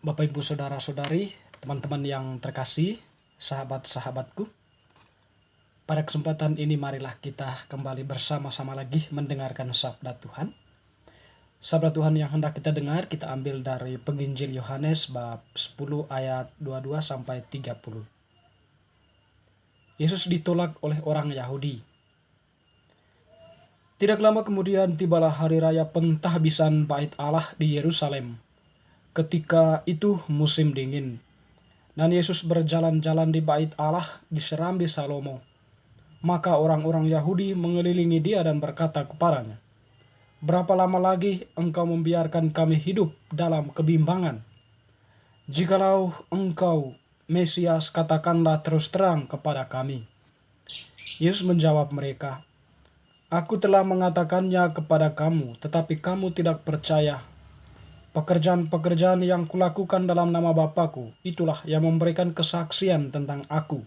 Bapak Ibu Saudara-saudari, teman-teman yang terkasih, sahabat-sahabatku. Pada kesempatan ini marilah kita kembali bersama-sama lagi mendengarkan sabda Tuhan. Sabda Tuhan yang hendak kita dengar kita ambil dari Penginjil Yohanes bab 10 ayat 22 sampai 30. Yesus ditolak oleh orang Yahudi. Tidak lama kemudian tibalah hari raya pentahbisan Bait Allah di Yerusalem. Ketika itu musim dingin, dan Yesus berjalan-jalan di Bait Allah di serambi Salomo. Maka orang-orang Yahudi mengelilingi dia dan berkata kepadanya, "Berapa lama lagi engkau membiarkan kami hidup dalam kebimbangan? Jikalau engkau Mesias, katakanlah terus terang kepada kami." Yesus menjawab mereka, "Aku telah mengatakannya kepada kamu, tetapi kamu tidak percaya. Pekerjaan-pekerjaan yang kulakukan dalam nama Bapa-Ku, itulah yang memberikan kesaksian tentang Aku.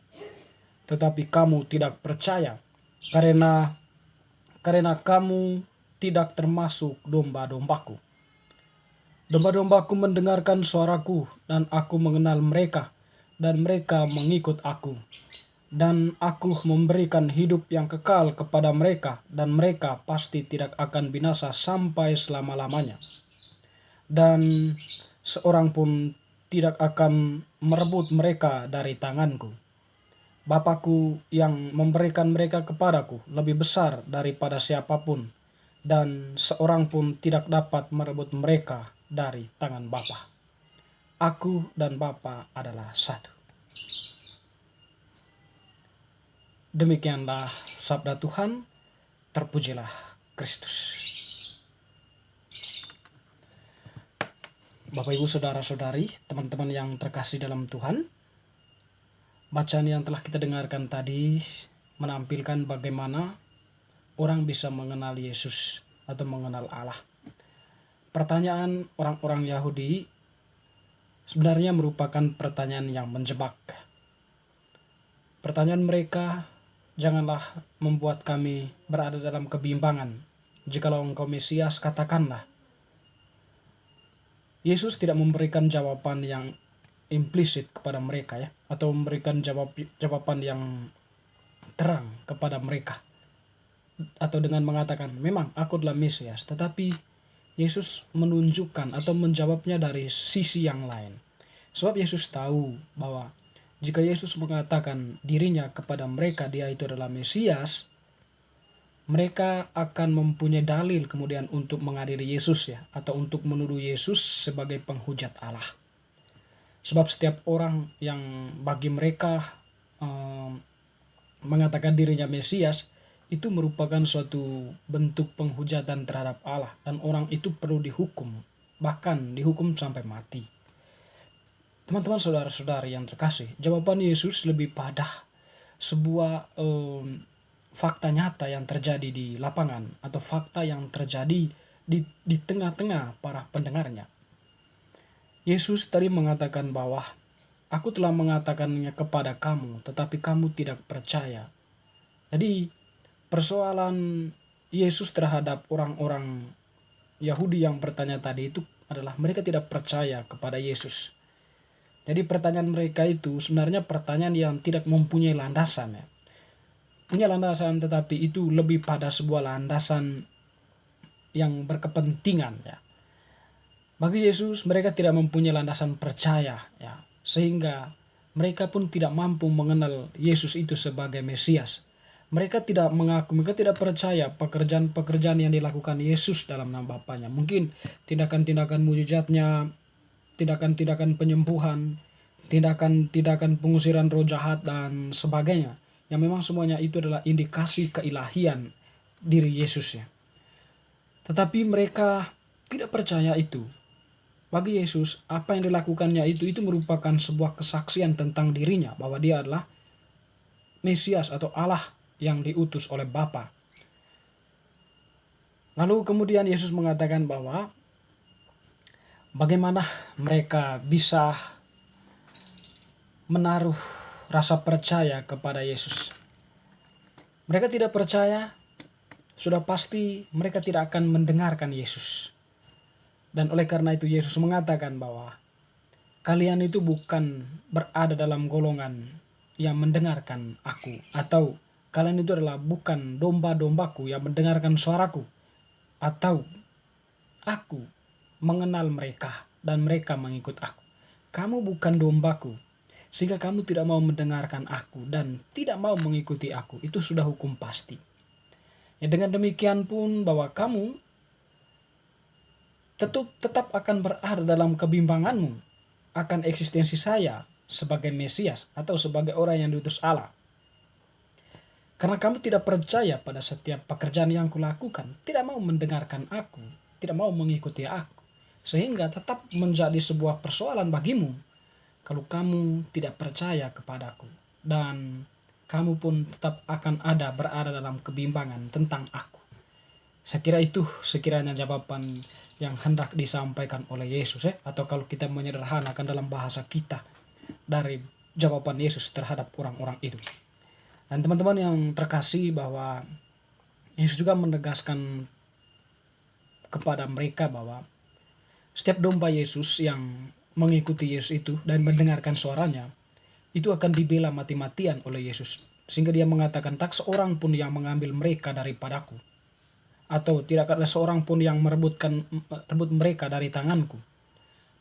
Tetapi kamu tidak percaya, karena kamu tidak termasuk domba-dombaku. Domba-dombaku mendengarkan suaraku, dan Aku mengenal mereka, dan mereka mengikut Aku. Dan Aku memberikan hidup yang kekal kepada mereka, dan mereka pasti tidak akan binasa sampai selama-lamanya. Dan seorang pun tidak akan merebut mereka dari tanganku. Bapa-Ku yang memberikan mereka kepadaku lebih besar daripada siapapun, dan seorang pun tidak dapat merebut mereka dari tangan Bapa. Aku dan Bapa adalah satu." Demikianlah sabda Tuhan, terpujilah Kristus. Bapak Ibu Saudara-saudari, teman-teman yang terkasih dalam Tuhan, bacaan yang telah kita dengarkan tadi menampilkan bagaimana orang bisa mengenal Yesus atau mengenal Allah. Pertanyaan orang-orang Yahudi sebenarnya merupakan pertanyaan yang menjebak. Pertanyaan mereka, "Janganlah membuat kami berada dalam kebimbangan. Jikalau engkau Mesias, katakanlah." Yesus tidak memberikan jawaban yang implisit kepada mereka atau memberikan jawaban yang terang kepada mereka, atau dengan mengatakan, "Memang aku adalah Mesias," tetapi Yesus menunjukkan atau menjawabnya dari sisi yang lain. Sebab Yesus tahu bahwa jika Yesus mengatakan dirinya kepada mereka dia itu adalah Mesias, mereka akan mempunyai dalil kemudian untuk mengadili Yesus atau untuk menuduh Yesus sebagai penghujat Allah. Sebab setiap orang yang bagi mereka mengatakan dirinya Mesias itu merupakan suatu bentuk penghujatan terhadap Allah, dan orang itu perlu dihukum, bahkan dihukum sampai mati. Teman-teman saudara-saudari yang terkasih, jawaban Yesus lebih pada sebuah fakta nyata yang terjadi di lapangan, atau fakta yang terjadi di tengah-tengah para pendengarnya. Yesus tadi mengatakan bahwa "Aku telah mengatakannya kepada kamu, tetapi kamu tidak percaya." Jadi persoalan Yesus terhadap orang-orang Yahudi yang bertanya tadi itu adalah mereka tidak percaya kepada Yesus. Jadi pertanyaan mereka itu sebenarnya pertanyaan yang tidak mempunyai landasan Punya landasan, tetapi itu lebih pada sebuah landasan yang berkepentingan Bagi Yesus mereka tidak mempunyai landasan percaya sehingga mereka pun tidak mampu mengenal Yesus itu sebagai Mesias. Mereka tidak mengaku, mereka tidak percaya pekerjaan-pekerjaan yang dilakukan Yesus dalam nama Bapaknya. Mungkin tindakan-tindakan mujizatnya, tindakan-tindakan penyembuhan, tindakan-tindakan pengusiran roh jahat dan sebagainya, yang memang semuanya itu adalah indikasi keilahian diri Yesus Tetapi mereka tidak percaya itu. Bagi Yesus, apa yang dilakukannya itu merupakan sebuah kesaksian tentang dirinya, bahwa dia adalah Mesias atau Allah yang diutus oleh Bapa. Lalu kemudian Yesus mengatakan bahwa bagaimana mereka bisa menaruh rasa percaya kepada Yesus. Mereka tidak percaya, sudah pasti mereka tidak akan mendengarkan Yesus. Dan oleh karena itu Yesus mengatakan bahwa kalian itu bukan berada dalam golongan yang mendengarkan aku, atau kalian itu adalah bukan domba-dombaku yang mendengarkan suaraku, atau aku mengenal mereka dan mereka mengikut aku. Kamu bukan dombaku, sehingga kamu tidak mau mendengarkan aku dan tidak mau mengikuti aku. Itu sudah hukum pasti. Ya, dengan demikian pun bahwa kamu tetap akan berada dalam kebimbanganmu akan eksistensi saya sebagai Mesias atau sebagai orang yang diutus Allah. Karena kamu tidak percaya pada setiap pekerjaan yang kulakukan, tidak mau mendengarkan aku, tidak mau mengikuti aku. Sehingga tetap menjadi sebuah persoalan bagimu kalau kamu tidak percaya kepadaku. Dan kamu pun tetap akan berada dalam kebimbangan tentang aku. Saya kira itu sekiranya jawaban yang hendak disampaikan oleh Yesus, atau kalau kita menyederhanakan dalam bahasa kita dari jawaban Yesus terhadap orang-orang itu. Dan teman-teman yang terkasih, bahwa Yesus juga menegaskan kepada mereka bahwa setiap domba Yesus yang mengikuti Yesus itu dan mendengarkan suaranya, itu akan dibela mati-matian oleh Yesus. Sehingga dia mengatakan, tak seorang pun yang mengambil mereka daripadaku, atau tidak ada seorang pun yang merebut mereka dari tanganku.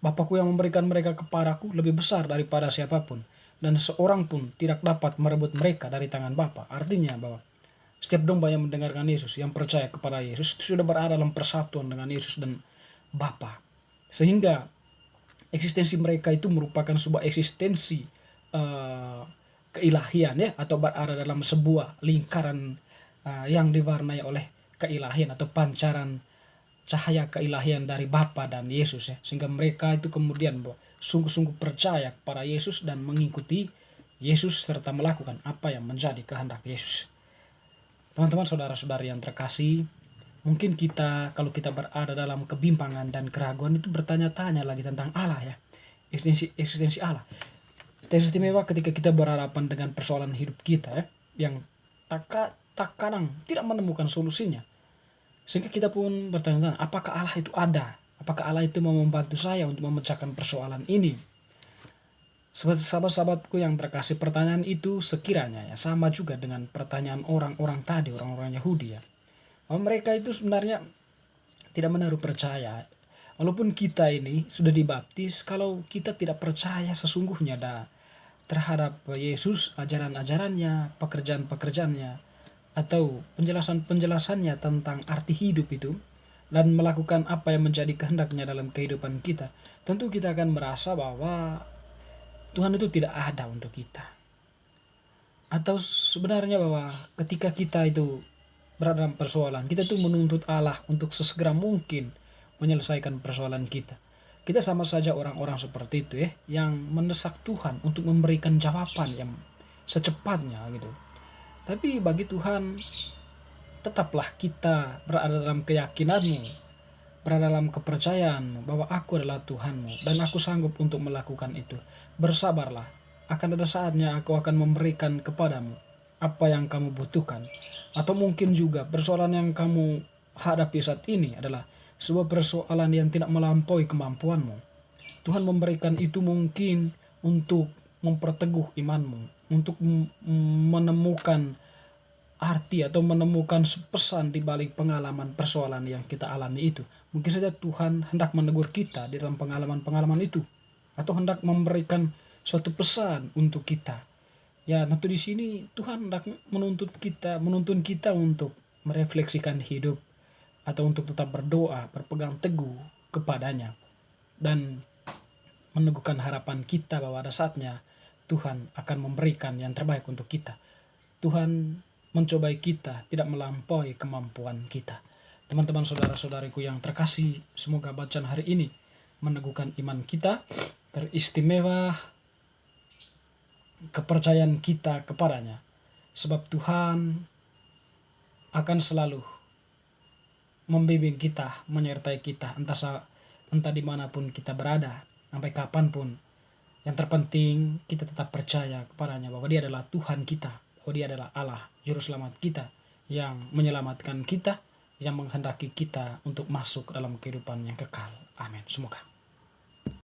Bapakku yang memberikan mereka kepadaku lebih besar daripada siapapun, dan seorang pun tidak dapat merebut mereka dari tangan Bapa. Artinya bahwa setiap domba yang mendengarkan Yesus, yang percaya kepada Yesus, itu sudah berada dalam persatuan dengan Yesus dan Bapa. Sehingga eksistensi mereka itu merupakan sebuah eksistensi keilahian, ya, atau berada dalam sebuah lingkaran yang diwarnai oleh keilahian atau pancaran cahaya keilahian dari Bapa dan Yesus, ya. Sehingga mereka itu kemudian sungguh-sungguh percaya kepada Yesus dan mengikuti Yesus serta melakukan apa yang menjadi kehendak Yesus. Teman-teman, saudara-saudari yang terkasih, mungkin kita kalau kita berada dalam kebimbangan dan keraguan itu bertanya-tanya lagi tentang Allah, ya. Eksistensi Allah. Istimewa ketika kita berhadapan dengan persoalan hidup kita, ya, yang tak kadang tidak menemukan solusinya. Sehingga kita pun bertanya-tanya, apakah Allah itu ada? Apakah Allah itu mau membantu saya untuk memecahkan persoalan ini? Sahabat-sahabatku yang terkasih, pertanyaan itu sekiranya ya sama juga dengan pertanyaan orang-orang tadi, orang-orang Yahudi, ya. Bahwa mereka itu sebenarnya tidak menaruh percaya. Walaupun kita ini sudah dibaptis, kalau kita tidak percaya sesungguhnya terhadap Yesus, ajaran-ajarannya, pekerjaan-pekerjaannya, atau penjelasan-penjelasannya tentang arti hidup itu, dan melakukan apa yang menjadi kehendaknya dalam kehidupan kita, tentu kita akan merasa bahwa Tuhan itu tidak ada untuk kita. Atau sebenarnya bahwa ketika kita itu berada dalam persoalan, kita itu menuntut Allah untuk sesegera mungkin menyelesaikan persoalan kita. Kita sama saja orang-orang seperti itu, ya, yang mendesak Tuhan untuk memberikan jawaban yang secepatnya gitu. Tapi bagi Tuhan, tetaplah kita berada dalam keyakinanmu, berada dalam kepercayaanmu bahwa aku adalah Tuhanmu dan aku sanggup untuk melakukan itu. Bersabarlah, akan ada saatnya aku akan memberikan kepadamu apa yang kamu butuhkan. Atau mungkin juga persoalan yang kamu hadapi saat ini adalah sebuah persoalan yang tidak melampaui kemampuanmu. Tuhan memberikan itu mungkin untuk memperteguh imanmu, untuk menemukan arti atau menemukan pesan di balik pengalaman persoalan yang kita alami itu. Mungkin saja Tuhan hendak menegur kita di dalam pengalaman-pengalaman itu, atau hendak memberikan suatu pesan untuk kita. Ya, tentu di sini Tuhan hendak menuntun kita untuk merefleksikan hidup, atau untuk tetap berdoa, berpegang teguh kepadanya, dan meneguhkan harapan kita bahwa ada saatnya Tuhan akan memberikan yang terbaik untuk kita. Tuhan mencobai kita tidak melampaui kemampuan kita. Teman-teman, saudara-saudariku yang terkasih, semoga bacaan hari ini meneguhkan iman kita, teristimewa kepercayaan kita kepadanya. Sebab Tuhan akan selalu membimbing kita, menyertai kita, entah dimanapun kita berada, sampai kapanpun. Yang terpenting kita tetap percaya kepadanya bahwa Dia adalah Tuhan kita, bahwa Dia adalah Allah, Juru Selamat kita, yang menyelamatkan kita, yang menghendaki kita untuk masuk dalam kehidupan yang kekal. Amin. Semoga.